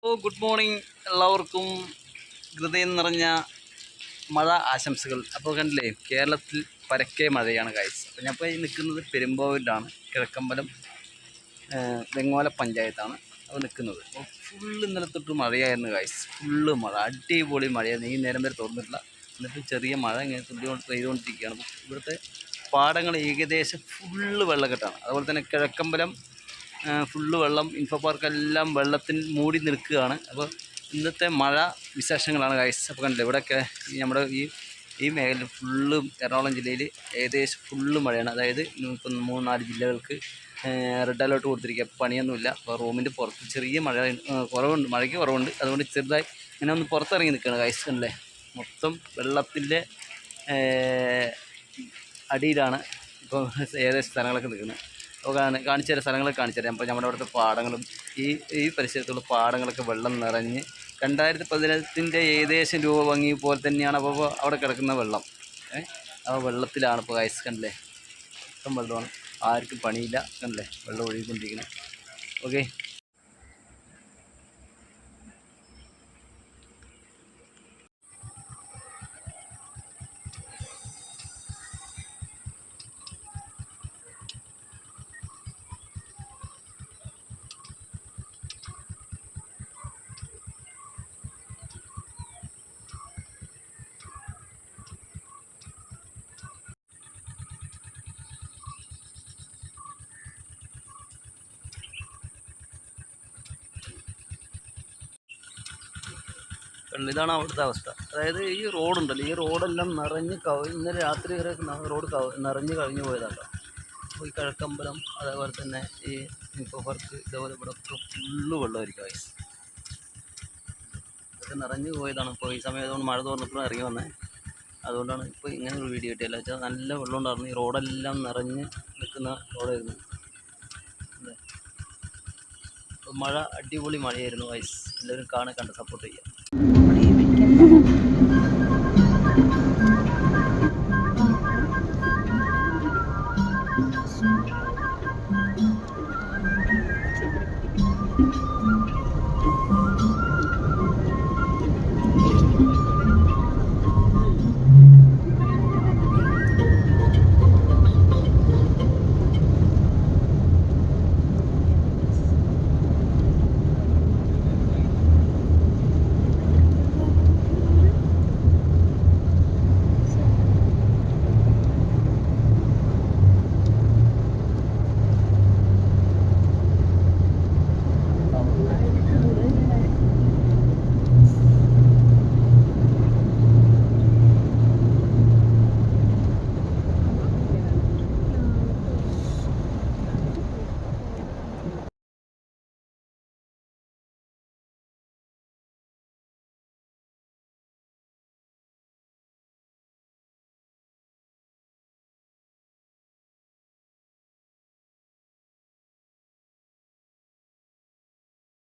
Good morning എല്ലാവർക്കും ഹൃദയം നിറഞ്ഞ മഴ ആശംസകൾ. അപ്പോൾ കണ്ടില്ലേ, കേരളത്തിൽ പരക്കെ മഴയാണ് ഗൈസ്. അപ്പോൾ ഞാൻ ഇപ്പോൾ ഈ നിൽക്കുന്നത് പെരുമ്പാവൂരിലാണ്, കിഴക്കമ്പലം വെങ്ങോല പഞ്ചായത്താണ് അപ്പോൾ നിൽക്കുന്നത്. അപ്പോൾ ഫുള്ള് ഇന്നലെ തൊട്ട് മഴയായിരുന്നു ഗൈസ്, ഫുള്ള് മഴ, അടിപൊളി മഴയായിരുന്നു. ഈ നേരം വരെ തുറന്നിട്ടില്ല, എന്നിട്ട് ചെറിയ മഴ ഇങ്ങനെ പെയ്തുകൊണ്ടിരിക്കുകയാണ്. അപ്പോൾ ഇവിടുത്തെ പാടങ്ങൾ ഏകദേശം ഫുള്ള് വെള്ളക്കെട്ടാണ്. അതുപോലെ തന്നെ കിഴക്കമ്പലം ഫുള്ള് വെള്ളം, ഇൻഫോ പാർക്കെല്ലാം വെള്ളത്തിൽ മൂടി നിൽക്കുകയാണ്. അപ്പോൾ ഇന്നത്തെ മഴ വിശേഷങ്ങളാണ് ഗൈസ്. അപ്പോൾ കണ്ടില്ല, ഇവിടെയൊക്കെ നമ്മുടെ ഈ മേഖല ഫുള്ള് എറണാകുളം ജില്ലയിൽ ഏകദേശം ഫുള്ള് മഴയാണ്. അതായത് ഇപ്പം 3-4 ജില്ലകൾക്ക് റെഡ് അലേർട്ട് കൊടുത്തിരിക്കുക. പണിയൊന്നുമില്ല. അപ്പോൾ റൂമിൻ്റെ പുറത്ത് ചെറിയ മഴ കുറവുണ്ട്, മഴയ്ക്ക് കുറവുണ്ട്. അതുകൊണ്ട് ചെറുതായി ഇങ്ങനെ ഒന്ന് പുറത്തിറങ്ങി നിൽക്കുകയാണ് ഗൈസ്. കണ്ടില്ലേ, മൊത്തം വെള്ളത്തിൻ്റെ അടിയിലാണ് ഇപ്പോൾ ഏകദേശം സ്ഥലങ്ങളൊക്കെ നിൽക്കുന്നത്. അപ്പോൾ കാണിച്ചു തരാം, സ്ഥലങ്ങളൊക്കെ കാണിച്ചു തരാം. അപ്പോൾ നമ്മുടെ അവിടുത്തെ പാടങ്ങളും ഈ പരിസരത്തുള്ള പാടങ്ങളൊക്കെ വെള്ളം നിറഞ്ഞ് 2018 ഏകദേശം രൂപ ഭംഗി പോലെ തന്നെയാണ് അപ്പോൾ അവിടെ കിടക്കുന്ന വെള്ളം. അപ്പോൾ വെള്ളത്തിലാണ് ഇപ്പോൾ ഗൈസ്. കണ്ടില്ലേ, മൊത്തം വെള്ളമാണ്, ആർക്കും പണിയില്ല. കണ്ടില്ലേ, വെള്ളം ഒഴുകിക്കൊണ്ടിരിക്കുന്നത്. ഓക്കെ, ഇതാണ് അവിടുത്തെ അവസ്ഥ. അതായത് ഈ റോഡുണ്ടല്ലോ, ഈ റോഡെല്ലാം നിറഞ്ഞ് ഇന്നലെ രാത്രി വരെ റോഡ് നിറഞ്ഞ് കഴിഞ്ഞു പോയതാണ്. അപ്പോൾ ഈ കിഴക്കമ്പലം, അതേപോലെ തന്നെ ഈ ഇൻഫോ പാർക്ക്, ഇതേപോലെ ഇവിടെ ഒക്കെ ഫുള്ള് വെള്ളമായിരിക്കും ഗൈസ്. ഇതൊക്കെ നിറഞ്ഞു പോയതാണ്. ഇപ്പോൾ ഈ സമയത്തുകൊണ്ട് മഴ തോർന്നപ്പോഴും ഇറങ്ങി വന്നത്, അതുകൊണ്ടാണ് ഇപ്പോൾ ഇങ്ങനെ ഒരു വീഡിയോ കിട്ടിയല്ല. വെച്ചാൽ നല്ല വെള്ളം ഉണ്ടായിരുന്നു. ഈ റോഡെല്ലാം നിറഞ്ഞ് നിൽക്കുന്ന റോഡായിരുന്നു. മഴ അടിപൊളി മഴയായിരുന്നു ഗൈസ്. എല്ലാവരും കണ്ട് സപ്പോർട്ട് ചെയ്യുക.